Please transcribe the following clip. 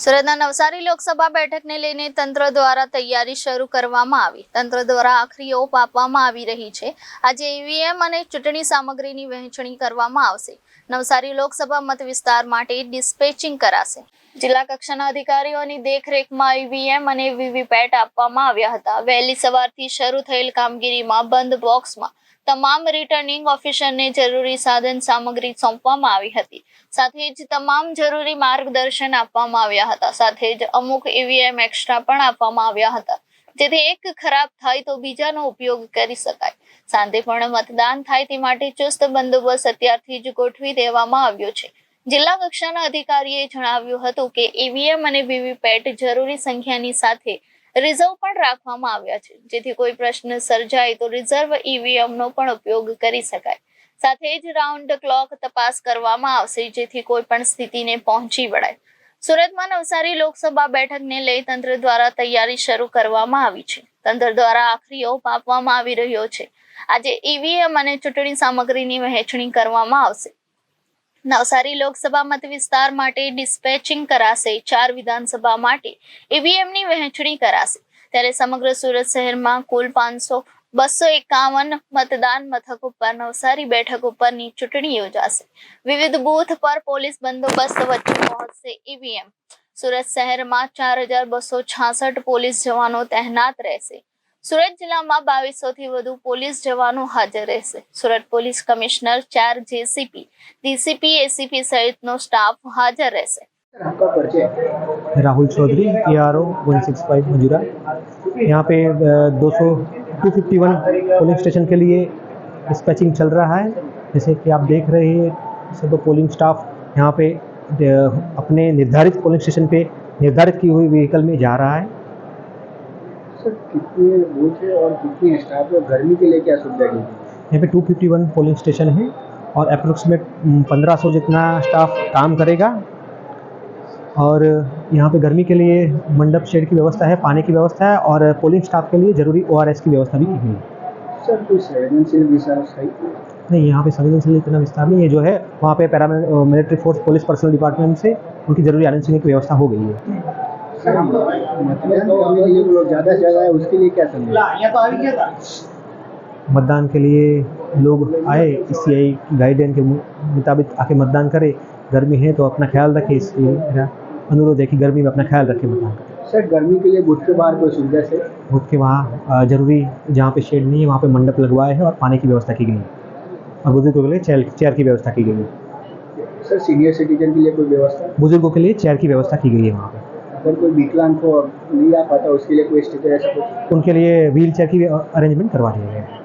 સુરતના નવસારી લોકસભા બેઠકને લઈને તંત્ર દ્વારા તૈયારી શરૂ કરવામાં આવી. તંત્ર દ્વારા આખરી ઓપ આપવામાં આવી રહી છે. આજે ઈવીએમ અને ચૂંટણી સામગ્રીની વહેંચણી કરવામાં આવશે. નવસારી લોકસભા મત વિસ્તાર માટે ડિસ્પેચિંગ કરાશે. જિલ્લા કક્ષાના અધિકારીઓની દેખરેખમાં ઈવીએમ અને વીવીપેટ આપવામાં આવ્યા હતા. વહેલી સવારથી શરૂ થયેલ કામગીરીમાં બંધ બોક્સમાં તમામ રિટર્નિંગ ઓફિસરને જરૂરી સાધન સામગ્રી સોંપવામાં આવી હતી. સાથે જ તમામ જરૂરી માર્ગદર્શન આપવામાં આવ્યા હતા. સાથે જ અમુક ઈવીએમ એક્સ્ટ્રા પણ આપવામાં આવ્યા હતા, જેથી એક ખરાબ થાય તો બીજાનો ઉપયોગ કરી શકાય. શાંતિપૂર્ણ મતદાન થાય તે માટે ચુસ્ત બંદોબસ્ત અત્યારથી જ ગોઠવી દેવામાં આવ્યો છે. જિલ્લા કક્ષાના અધિકારીએ જણાવ્યું હતું કે ઈવીએમ અને વીવીપેટ જરૂરી સંખ્યાની સાથે રિઝર્વ પણ રાખવામાં આવ્યા છે, જેથી કોઈ પ્રશ્ન સર્જાય તો રિઝર્વ ઈવીએમનો પણ ઉપયોગ કરી શકાય. સાથે જ રાઉન્ડ ક્લોક તપાસ કરવામાં આવશે, જેથી કોઈ પણ સ્થિતિને પહોંચી વળાય. સુરતમાં નવસારી લોકસભા બેઠકને લઈ તંત્ર દ્વારા તૈયારી શરૂ કરવામાં આવી છે. તંત્ર દ્વારા આખરી ઓપ આપવામાં આવી રહ્યો છે. આજે ઈવીએમ અને ચૂંટણી સામગ્રીની વહેંચણી કરવામાં આવશે. નવસારી લોકસભા મત વિસ્તાર માટે ડિસ્પેચિંગ કરાશે. 4 વિધાનસભા માટે ઈવીએમની વહેંચણી કરાશે. ત્યારે સમગ્ર સુરત શહેરમાં કુલ 251 મતદાન મથક ઉપર નવસારી બેઠક ઉપરની ચૂંટણી યોજાશે. વિવિધ બૂથ પર પોલીસ બંદોબસ્ત વચ્ચે પહોંચશે ઈવીએમ. સુરત શહેરમાં 4266 પોલીસ જવાનો તહેનાત રહેશે. સુરત જિલ્લામાં 2200 થી વધુ પોલીસ જવાનો હાજર રહેશે. Surat police commissioner, 4 JCP, DCP, ACP સહિતનો સ્ટાફ હાજર રહેશે. राहुल चौधरी, ARO 165 मजूरा। यहाँ पे 251 पोलिंग स्टेशन के लिए डिस्पैचिंग चल रहा है। जैसे कि आप देख रहे हैं, सब पोलिंग स्टाफ यहाँ पे अपने निर्धारित पोलिंग स्टेशन पे निर्धारित की हुई व्हीकल में जा रहा है। सर, कितने बूथ है और कितनी स्टाफ है? गर्मी के लिए क्या सुविधा की? यहाँ पे 251 पोलिंग स्टेशन है और अप्रोक्सीमेट 1500 जितना स्टाफ काम करेगा। और यहाँ पे गर्मी के लिए मंडप शेड की व्यवस्था है, पानी की व्यवस्था है और पोलिंग स्टाफ के लिए ज़रूरी ORS की व्यवस्था भी की गई है। सर, कोई संवेदनशील विषय नहीं, यहाँ पे संवेदनशील इतना विस्तार नहीं है। जो है वहाँ पे paramilitary force, police personal department से उनकी जरूरी आनंद की व्यवस्था हो गई है। सर, मतदान करने के लिए लोग ज़्यादा से ज़्यादा है, उसके लिए क्या संदेश? मतदान के लिए लोग आए, सीआई की गाइडलाइन के मुताबिक आके मतदान करें। गर्मी है तो अपना ख्याल रखें, इसलिए मेरा अनुरोध है कि गर्मी में अपना ख्याल रखें, मतदान करें। सर, गर्मी के लिए बूथ के बाहर कोई सुविधा है? बूथ के वहाँ जरूरी, जहाँ पे शेड नहीं है वहाँ पे मंडप लगवाए हैं और पानी की व्यवस्था की गई है और बुजुर्गों के लिए चेयर की व्यवस्था की गई है। सर, सीनियर सिटीजन के लिए कोई व्यवस्था? बुजुर्गों के लिए चेयर की व्यवस्था की गई है वहाँ पे। अगर कोई विकलांग को नहीं आ पाता उसके लिए कोई स्टिकर ऐसा कुछ? उनके लिए व्हील चेयर की अरेंजमेंट करवा दिया गया है।